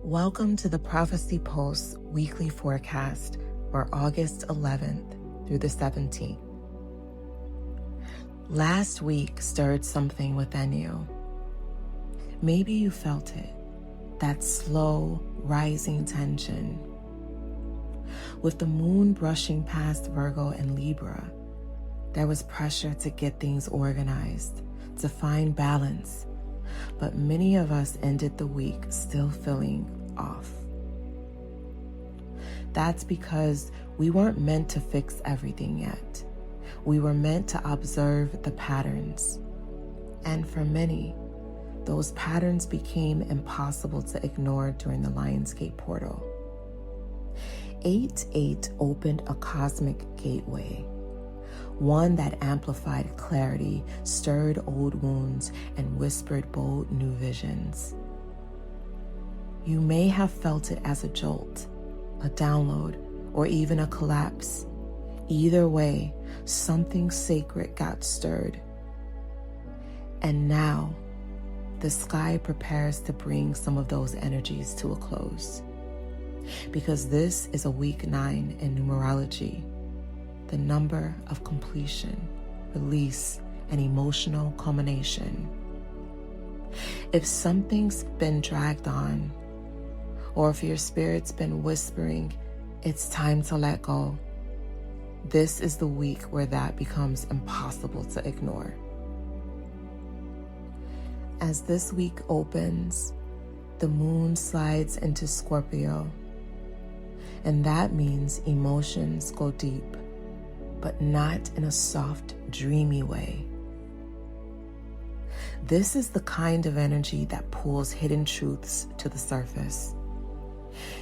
Welcome to the Prophecy Pulse weekly forecast for August 11th through the 17th. Last week stirred something within you. Maybe you felt it, that slow, rising tension. With the moon brushing past Virgo and Libra, there was pressure to get things organized, to find balance. But many of us ended the week still feeling off. That's because we weren't meant to fix everything yet. We were meant to observe the patterns. And for many, those patterns became impossible to ignore during the Lionsgate portal. 8-8 opened a cosmic gateway, one that amplified clarity, stirred old wounds, and whispered bold new visions. You may have felt it as a jolt, a download, or even a collapse. Either way, something sacred got stirred. And now, the sky prepares to bring some of those energies to a close. Because this is a week 9 in numerology, the number of completion, release, and emotional culmination. If something's been dragged on, or if your spirit's been whispering, it's time to let go, this is the week where that becomes impossible to ignore. As this week opens, the moon slides into Scorpio, and that means emotions go deep, but not in a soft, dreamy way. This is the kind of energy that pulls hidden truths to the surface.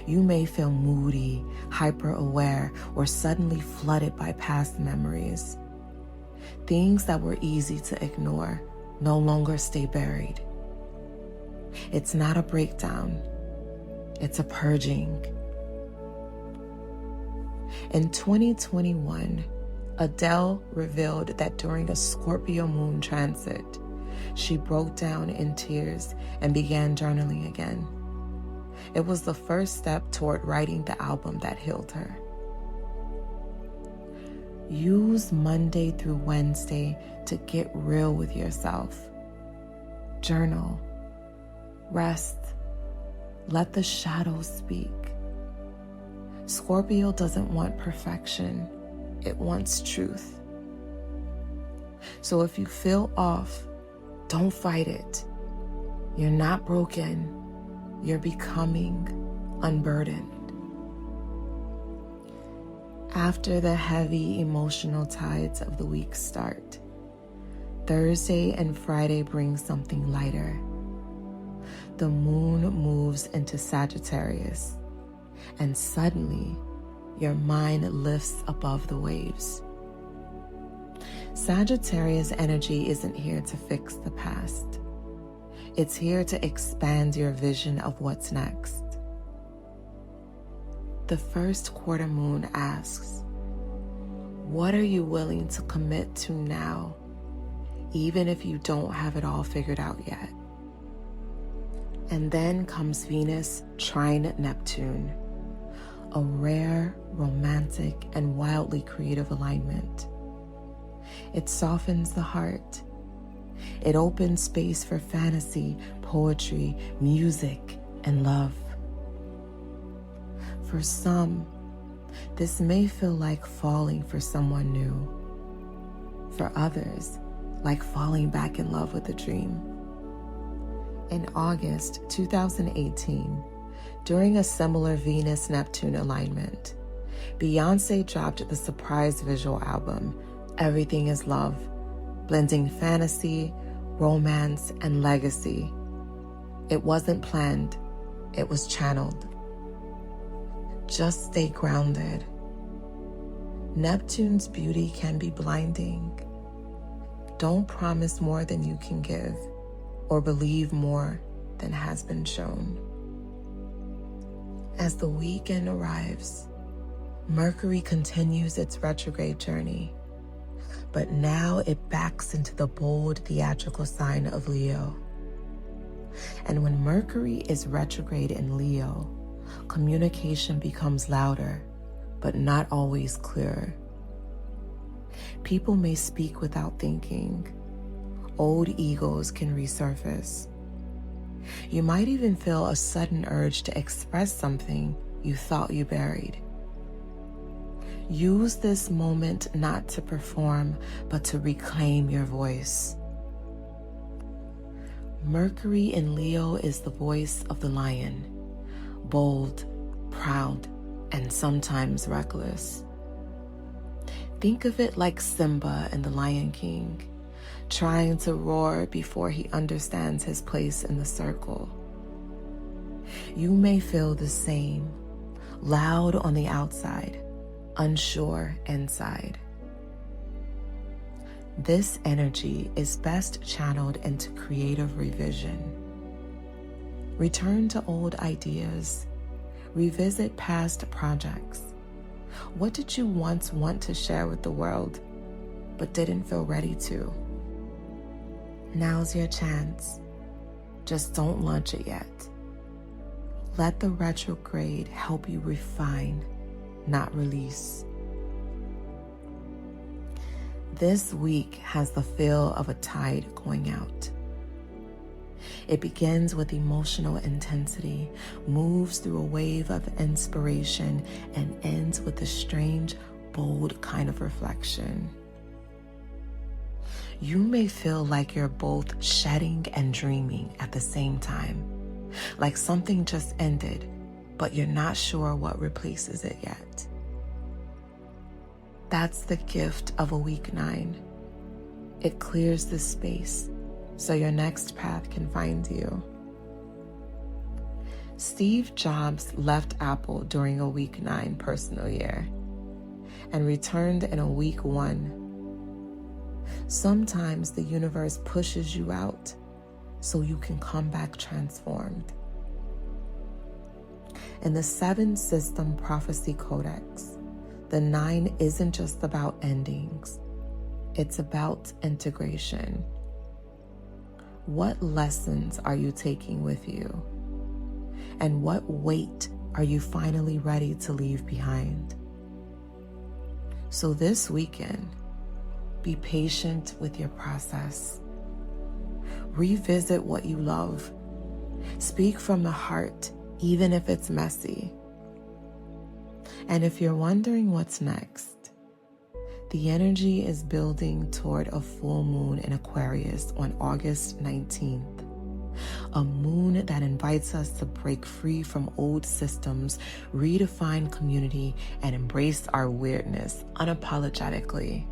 You may feel moody, hyper-aware, or suddenly flooded by past memories. Things that were easy to ignore no longer stay buried. It's not a breakdown, it's a purging. In 2021, Adele revealed that during a Scorpio Moon transit, she broke down in tears and began journaling again. It was the first step toward writing the album that healed her. Use Monday through Wednesday to get real with yourself. Journal, rest, let the shadows speak. Scorpio doesn't want perfection. It wants truth. So if you feel off, don't fight it. You're not broken. You're becoming unburdened. After the heavy emotional tides of the week start, Thursday and Friday bring something lighter. The moon moves into Sagittarius, and suddenly, your mind lifts above the waves. Sagittarius energy isn't here to fix the past. It's here to expand your vision of what's next. The first quarter moon asks, what are you willing to commit to now, even if you don't have it all figured out yet? And then comes Venus trine Neptune, a rare, romantic, and wildly creative alignment. It softens the heart. It opens space for fantasy, poetry, music, and love. For some, this may feel like falling for someone new. For others, like falling back in love with a dream. In August 2018, during a similar Venus-Neptune alignment, Beyoncé dropped the surprise visual album, Everything is Love, blending fantasy, romance, and legacy. It wasn't planned, it was channeled. Just stay grounded. Neptune's beauty can be blinding. Don't promise more than you can give, or believe more than has been shown. As the weekend arrives, Mercury continues its retrograde journey, but now it backs into the bold theatrical sign of Leo. And when Mercury is retrograde in Leo, communication becomes louder, but not always clear. People may speak without thinking. Old egos can resurface. You might even feel a sudden urge to express something you thought you buried. Use this moment not to perform, but to reclaim your voice. Mercury in Leo is the voice of the lion, bold, proud, and sometimes reckless. Think of it like Simba in The Lion King, trying to roar before he understands his place in the circle. You may feel the same, loud on the outside, unsure inside. This energy is best channeled into creative revision. Return to old ideas. Revisit past projects. What did you once want to share with the world, but didn't feel ready to? Now's your chance. Just don't launch it yet. Let the retrograde help you refine, not release. This week has the feel of a tide going out. It begins with emotional intensity, moves through a wave of inspiration, and ends with a strange, bold kind of reflection. You may feel like you're both shedding and dreaming at the same time, like something just ended, but you're not sure what replaces it yet. That's the gift of a week 9. It clears the space so your next path can find you. Steve Jobs left Apple during a week 9 personal year and returned in a week 1. Sometimes the universe pushes you out so you can come back transformed. In the 7-system prophecy Codex, the 9 isn't just about endings, it's about integration. What lessons are you taking with you? And what weight are you finally ready to leave behind? So this weekend, be patient with your process. Revisit what you love. Speak from the heart, even if it's messy. And if you're wondering what's next, the energy is building toward a full moon in Aquarius on August 19th. A moon that invites us to break free from old systems, redefine community, and embrace our weirdness unapologetically.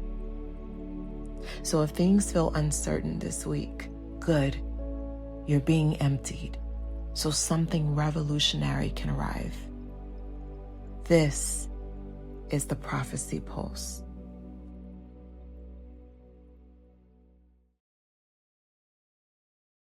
So if things feel uncertain this week, good. You're being emptied, so something revolutionary can arrive. This is the Prophecy Pulse.